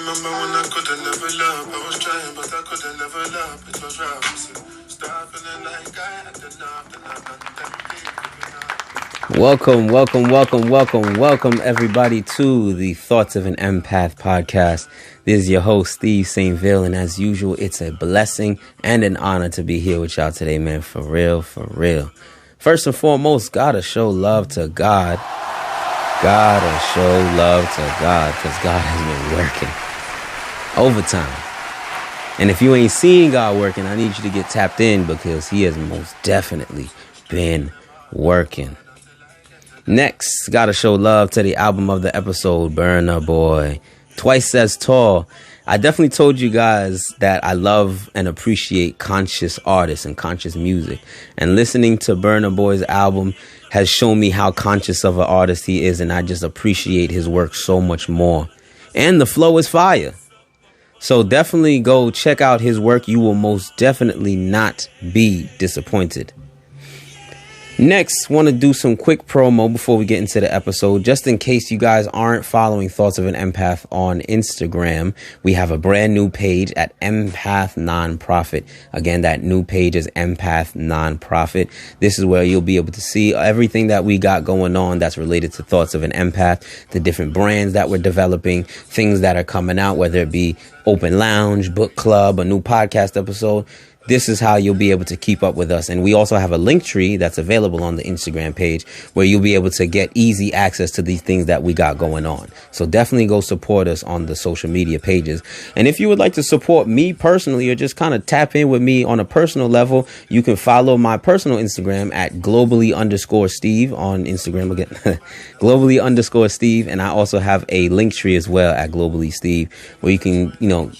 remember when I couldn't level up. I was trying, but I couldn't level up. It was rough. Start feeling like I had enough. Then I Welcome, everybody, to the Thoughts of an Empath podcast. This is your host, Steve Saint-vil, and as usual, it's a blessing and an honor to be here with y'all today, man. For real. First and foremost, gotta show love to God. Gotta show love to God, because God has been working overtime. And if you ain't seeing God working, I need you to get tapped in, because he has most definitely been working. Next, gotta show love to the album of the episode, Burna Boy, Twice as Tall. I definitely told you guys that I love and appreciate conscious artists and conscious music. And listening to Burna Boy's album has shown me how conscious of an artist he is, and I just appreciate his work so much more. And the flow is fire. So definitely go check out his work. You will most definitely not be disappointed. Next, want to do some quick promo before we get into the episode. Just in case you guys aren't following Thoughts of an Empath on Instagram, we have a brand new page at Empath Nonprofit. Again, that new page is Empath Nonprofit. This is where you'll be able to see everything that we got going on that's related to Thoughts of an Empath, the different brands that we're developing, things that are coming out, whether it be open lounge, book club, a new podcast episode. This is how you'll be able to keep up with us. And we also have a link tree that's available on the Instagram page where you'll be able to get easy access to these things that we got going on. So definitely go support us on the social media pages. And if you would like to support me personally, or just kind of tap in with me on a personal level, you can follow my personal Instagram at globally_Steve on Instagram. Again, globally_Steve. And I also have a link tree as well at globally Steve, where you can,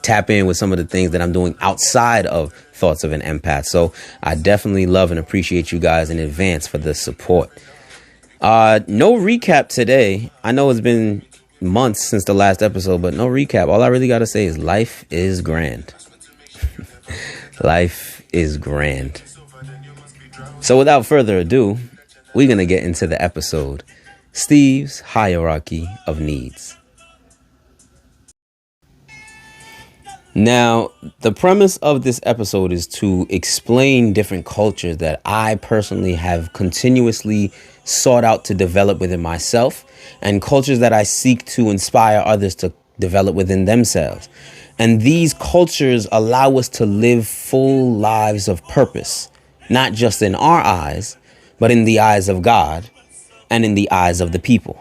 tap in with some of the things that I'm doing outside of Thoughts of an Empath. So I definitely love and appreciate you guys in advance for the support. No recap today. I know it's been months since the last episode, but no recap. All I really got to say is life is grand. Life is grand. So without further ado, we're going to get into the episode. Steve's Hierarchy of Needs. Now, the premise of this episode is to explain different cultures that I personally have continuously sought out to develop within myself, and cultures that I seek to inspire others to develop within themselves. And these cultures allow us to live full lives of purpose, not just in our eyes, but in the eyes of God and in the eyes of the people.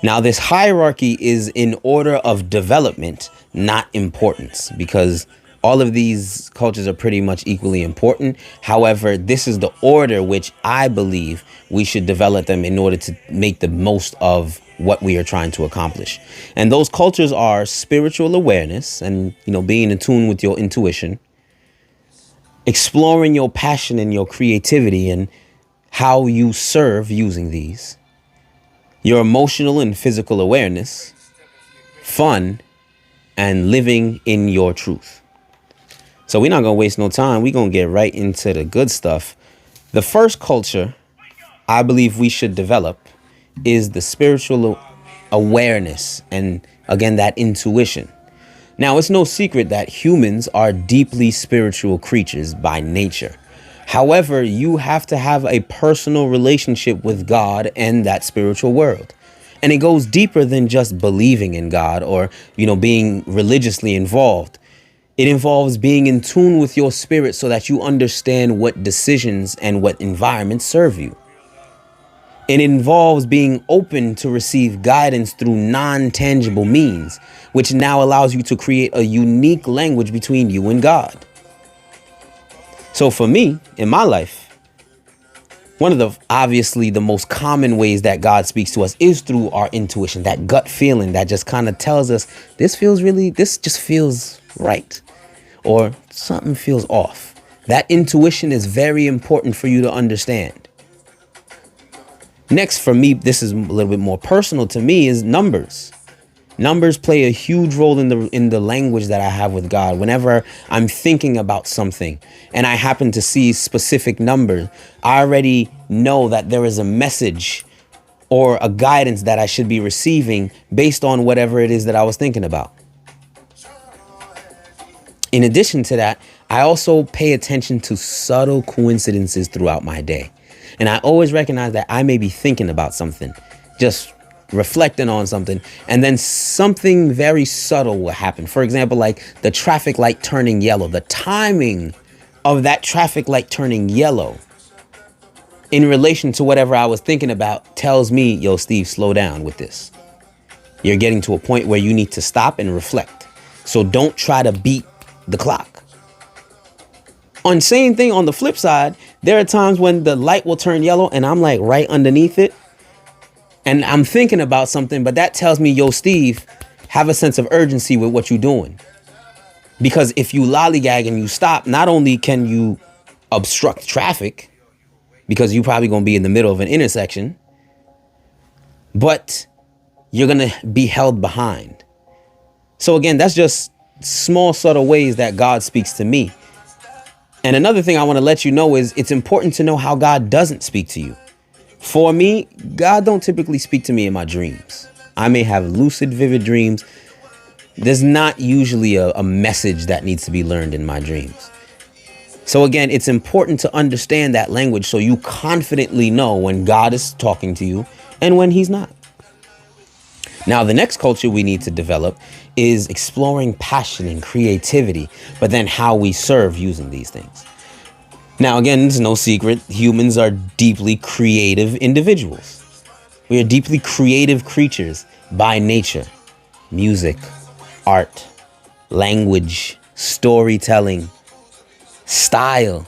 Now, this hierarchy is in order of development, not importance, because all of these cultures are pretty much equally important. However, this is the order which I believe we should develop them in order to make the most of what we are trying to accomplish. And those cultures are spiritual awareness and, being in tune with your intuition, exploring your passion and your creativity and how you serve using these, your emotional and physical awareness, fun, and living in your truth. So we're not going to waste no time. We're going to get right into the good stuff. The first culture I believe we should develop is the spiritual awareness and, again, that intuition. Now, it's no secret that humans are deeply spiritual creatures by nature. However, you have to have a personal relationship with God and that spiritual world. And it goes deeper than just believing in God or, being religiously involved. It involves being in tune with your spirit so that you understand what decisions and what environments serve you. It involves being open to receive guidance through non-tangible means, which now allows you to create a unique language between you and God. So for me, in my life, one of the most common ways that God speaks to us is through our intuition, that gut feeling that just kind of tells us this just feels right, or something feels off. That intuition is very important for you to understand. Next, for me, this is a little bit more personal to me, is numbers. Numbers play a huge role in the language that I have with God. Whenever I'm thinking about something and I happen to see specific numbers, I already know that there is a message or a guidance that I should be receiving based on whatever it is that I was thinking about. In addition to that, I also pay attention to subtle coincidences throughout my day. And I always recognize that I may be thinking about something, just reflecting on something, and then something very subtle will happen. For example, like the traffic light turning yellow. The timing of that traffic light turning yellow in relation to whatever I was thinking about tells me, yo, Steve, slow down with this. You're getting to a point where you need to stop and reflect. So don't try to beat the clock. On same thing on the flip side, there are times when the light will turn yellow and I'm like right underneath it and I'm thinking about something, but that tells me, yo, Steve, have a sense of urgency with what you're doing. Because if you lollygag and you stop, not only can you obstruct traffic because you're probably going to be in the middle of an intersection, but you're going to be held behind. So again, that's just small, subtle ways that God speaks to me. And another thing I want to let you know is it's important to know how God doesn't speak to you. For me, God don't typically speak to me in my dreams. I may have lucid, vivid dreams. There's not usually a message that needs to be learned in my dreams. So again, it's important to understand that language so you confidently know when God is talking to you and when he's not. Now, the next culture we need to develop is exploring passion and creativity, but then how we serve using these things. Now, again, it's no secret. Humans are deeply creative individuals. We are deeply creative creatures by nature. Music, art, language, storytelling, style.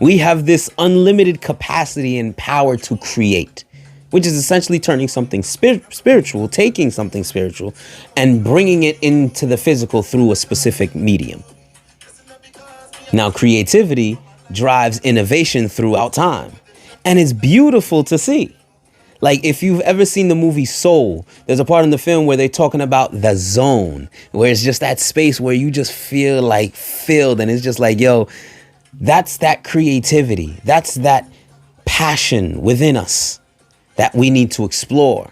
We have this unlimited capacity and power to create, which is essentially turning something spiritual, taking something spiritual and bringing it into the physical through a specific medium. Now, creativity drives innovation throughout time, and it's beautiful to see. Like if you've ever seen the movie Soul, there's a part in the film where they're talking about the zone, where it's just that space where you just feel like filled, and it's just like, yo, that's that creativity. That's that passion within us that we need to explore.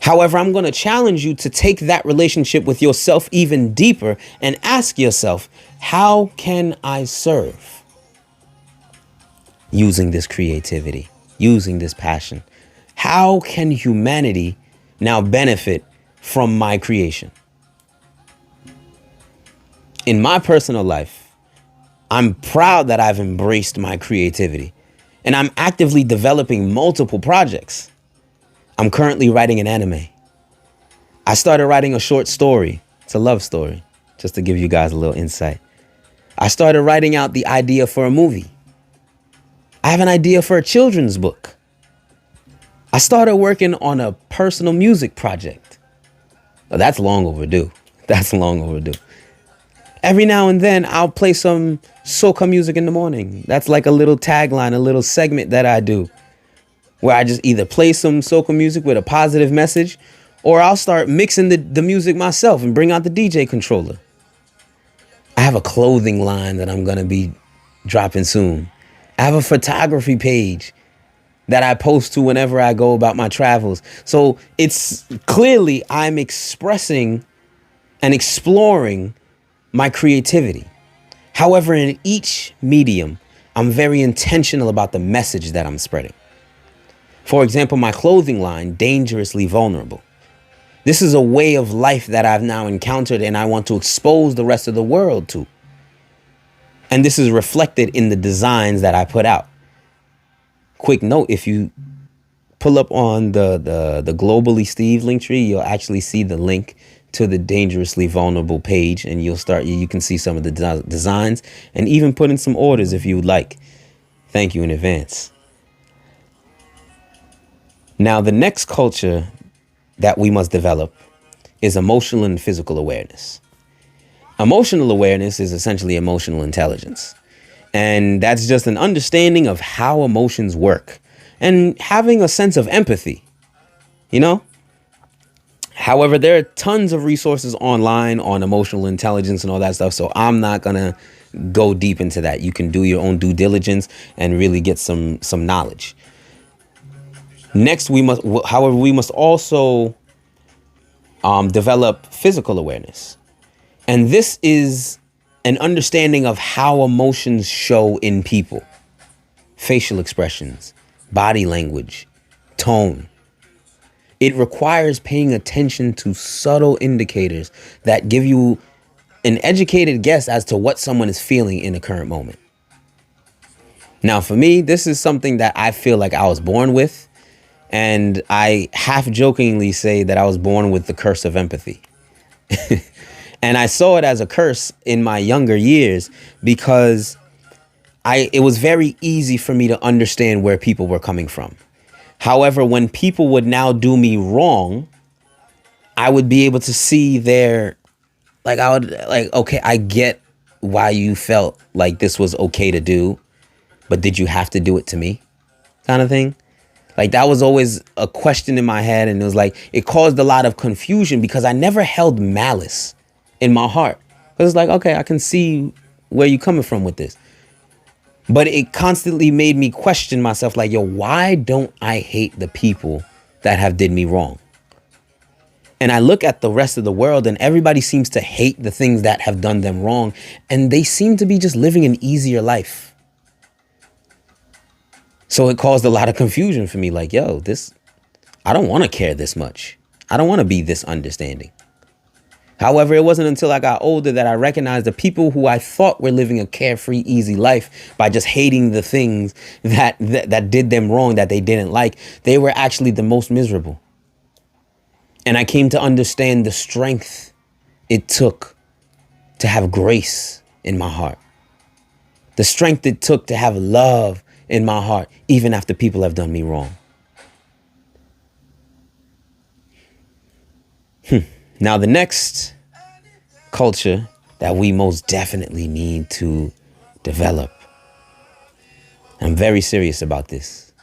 However, I'm going to challenge you to take that relationship with yourself even deeper and ask yourself, how can I serve using this creativity, using this passion? How can humanity now benefit from my creation? In my personal life, I'm proud that I've embraced my creativity, and I'm actively developing multiple projects. I'm currently writing an anime. I started writing a short story. It's a love story, just to give you guys a little insight. I started writing out the idea for a movie. I have an idea for a children's book. I started working on a personal music project. Well, that's long overdue. That's long overdue. Every now and then I'll play some soca music in the morning. That's like a little tagline, a little segment that I do, where I just either play some soca music with a positive message, or I'll start mixing the music myself and bring out the DJ controller. I have a clothing line that I'm going to be dropping soon. I have a photography page that I post to whenever I go about my travels. So it's clearly I'm expressing and exploring my creativity. However, in each medium, I'm very intentional about the message that I'm spreading. For example, my clothing line, Dangerously Vulnerable. This is a way of life that I've now encountered and I want to expose the rest of the world to. And this is reflected in the designs that I put out. Quick note, if you pull up on the Globally Steve link tree, you'll actually see the link to the Dangerously Vulnerable page, and you can see some of the designs and even put in some orders if you would like. Thank you in advance. Now, the next culture that we must develop is emotional and physical awareness. Emotional awareness is essentially emotional intelligence. And that's just an understanding of how emotions work and having a sense of empathy. You know, However, there are tons of resources online on emotional intelligence and all that stuff. So I'm not going to go deep into that. You can do your own due diligence and really get some knowledge. Next, we must also develop physical awareness. And this is an understanding of how emotions show in people. Facial expressions, body language, tone. It requires paying attention to subtle indicators that give you an educated guess as to what someone is feeling in the current moment. Now, for me, this is something that I feel like I was born with. And I half jokingly say that I was born with the curse of empathy. And I saw it as a curse in my younger years because it was very easy for me to understand where people were coming from. However, when people would now do me wrong, I would be able to see okay, I get why you felt like this was okay to do, but did you have to do it to me? Kind of thing. Like, that was always a question in my head. And it was like, it caused a lot of confusion because I never held malice in my heart. It was like, okay, I can see where you're coming from with this. But it constantly made me question myself, like, yo, why don't I hate the people that have did me wrong? And I look at the rest of the world and everybody seems to hate the things that have done them wrong. And they seem to be just living an easier life. So it caused a lot of confusion for me. Like, yo, I don't want to care this much. I don't want to be this understanding. However, it wasn't until I got older that I recognized the people who I thought were living a carefree, easy life by just hating the things that did them wrong, that they didn't like. They were actually the most miserable. And I came to understand the strength it took to have grace in my heart. The strength it took to have love in my heart, even after people have done me wrong. Now, the next culture that we most definitely need to develop, I'm very serious about this.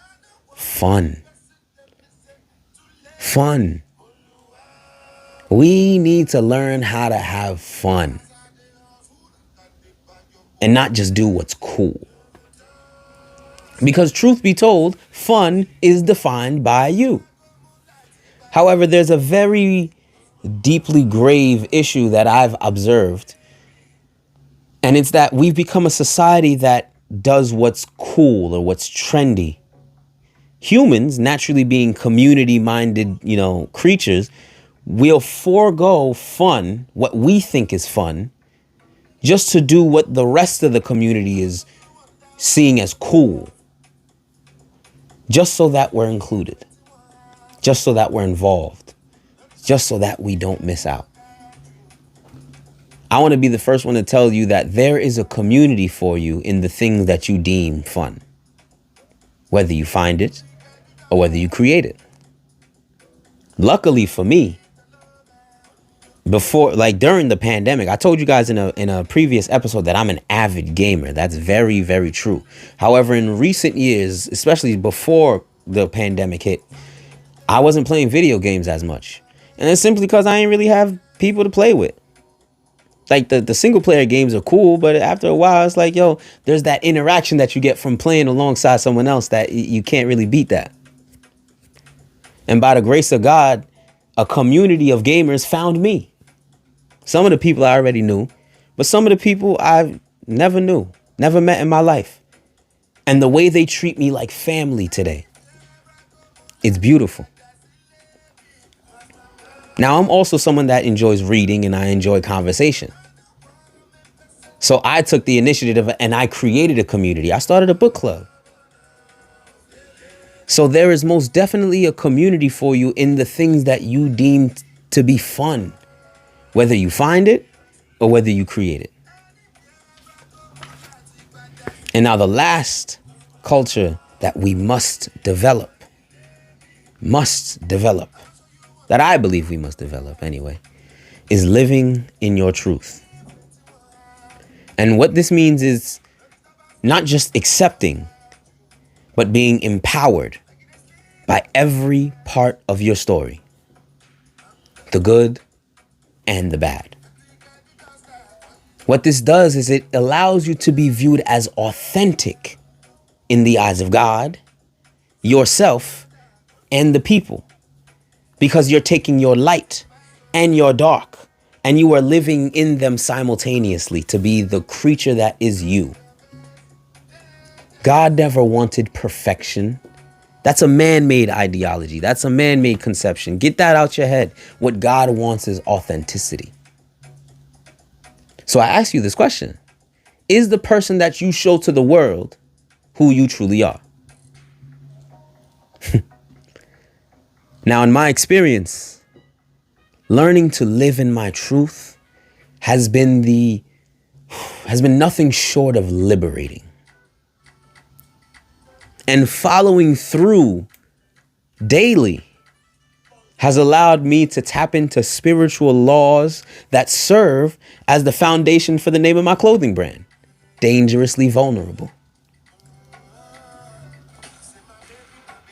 Fun. We need to learn how to have fun and not just do what's cool. Because truth be told, fun is defined by you. However, there's a very deeply grave issue that I've observed. And it's that we've become a society that does what's cool or what's trendy. Humans, naturally being community-minded, creatures, will forego fun, what we think is fun, just to do what the rest of the community is seeing as cool. Just so that we're included. Just so that we're involved. Just so that we don't miss out. I want to be the first one to tell you that there is a community for you in the things that you deem fun. Whether you find it or whether you create it. Luckily for me, during the pandemic, I told you guys in a previous episode that I'm an avid gamer. That's very, very true. However, in recent years, especially before the pandemic hit, I wasn't playing video games as much. And it's simply because I ain't really have people to play with. Like, the single player games are cool, but after a while, it's like, yo, there's that interaction that you get from playing alongside someone else that you can't really beat that. And by the grace of God, a community of gamers found me. Some of the people I already knew, but some of the people I never met in my life. And the way they treat me like family today, it's beautiful. Now, I'm also someone that enjoys reading and I enjoy conversation. So I took the initiative and I created a community. I started a book club. So there is most definitely a community for you in the things that you deem to be fun. Whether you find it or whether you create it. And now the last culture that we must develop, that I believe we must develop anyway, is living in your truth. And what this means is not just accepting, but being empowered by every part of your story. the good and the bad. What this does is it allows you to be viewed as authentic in the eyes of God, yourself, and the people, because you're taking your light and your dark and you are living in them simultaneously to be the creature that is you. God never wanted perfection. That's a man-made ideology. That's a man-made conception. Get that out your head. What God wants is authenticity. So I ask you this question. Is the person that you show to the world who you truly are? Now, in my experience, learning to live in my truth has been nothing short of liberating. And following through daily has allowed me to tap into spiritual laws that serve as the foundation for the name of my clothing brand, Dangerously Vulnerable.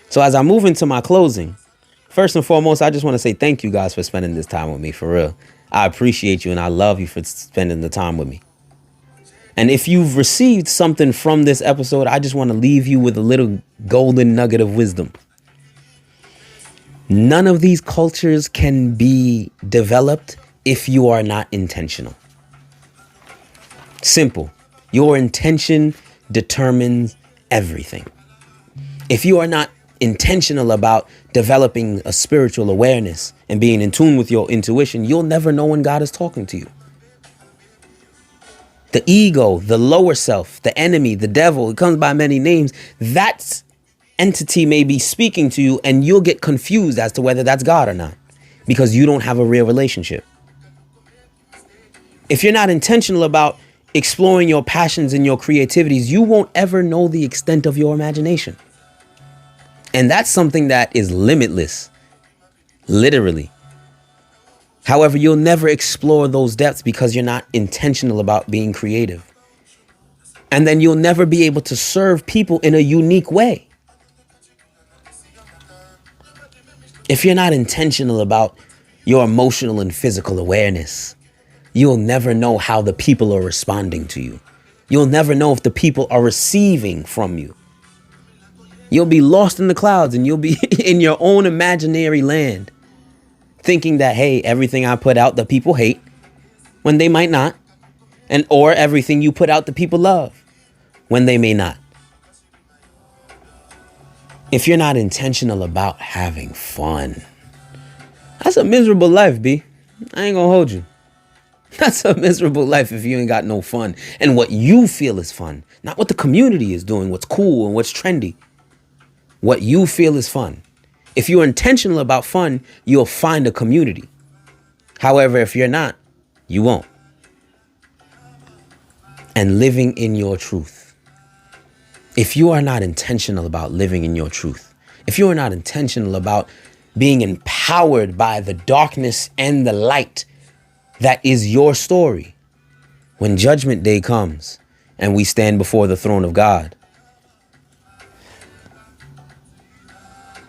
So as I move into my closing, first and foremost, I just want to say thank you guys for spending this time with me, for real. I appreciate you and I love you for spending the time with me. And if you've received something from this episode, I just want to leave you with a little golden nugget of wisdom. None of these cultures can be developed if you are not intentional. Simple. Your intention determines everything. If you are not intentional about developing a spiritual awareness and being in tune with your intuition, you'll never know when God is talking to you. The ego, the lower self, the enemy, the devil, it comes by many names. That entity may be speaking to you and you'll get confused as to whether that's God or not because you don't have a real relationship. If you're not intentional about exploring your passions and your creativities, you won't ever know the extent of your imagination. And that's something that is limitless, literally. However, you'll never explore those depths because you're not intentional about being creative. And then you'll never be able to serve people in a unique way. If you're not intentional about your emotional and physical awareness, you'll never know how the people are responding to you. You'll never know if the people are receiving from you. You'll be lost in the clouds and you'll be in your own imaginary land, thinking that, hey, everything I put out, the people hate, when they might not. And or everything you put out, the people love, when they may not. If you're not intentional about having fun, that's a miserable life, B. I ain't gonna hold you. That's a miserable life if you ain't got no fun. And what you feel is fun, not what the community is doing, what's cool and what's trendy. What you feel is fun. If you're intentional about fun, you'll find a community. However, if you're not, you won't. And living in your truth. If you are not intentional about living in your truth, if you are not intentional about being empowered by the darkness and the light that is your story, when judgment day comes and we stand before the throne of God,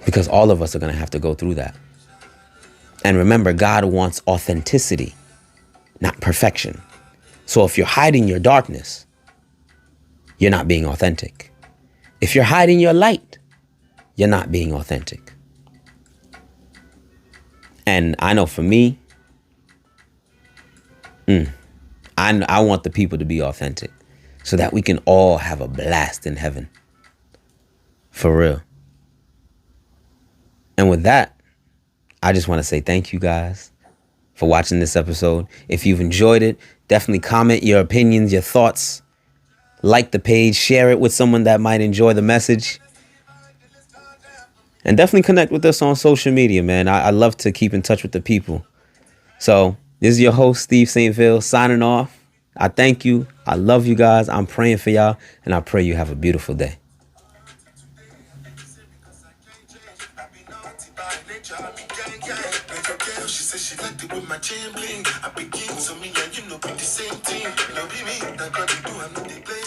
because all of us are going to have to go through that. And remember, God wants authenticity, not perfection. So if you're hiding your darkness, you're not being authentic. If you're hiding your light, you're not being authentic. And I know for me, I want the people to be authentic so that we can all have a blast in heaven. For real. And with that, I just want to say thank you guys for watching this episode. If you've enjoyed it, definitely comment your opinions, your thoughts. Like the page, share it with someone that might enjoy the message. And definitely connect with us on social media, man. I love to keep in touch with the people. So this is your host, Steve Saint-vil, signing off. I thank you. I love you guys. I'm praying for y'all. And I pray you have a beautiful day. She said she liked it with my chain bling. I begin, so me and you know be the same thing. Now be me, that got to do, I'm not the play.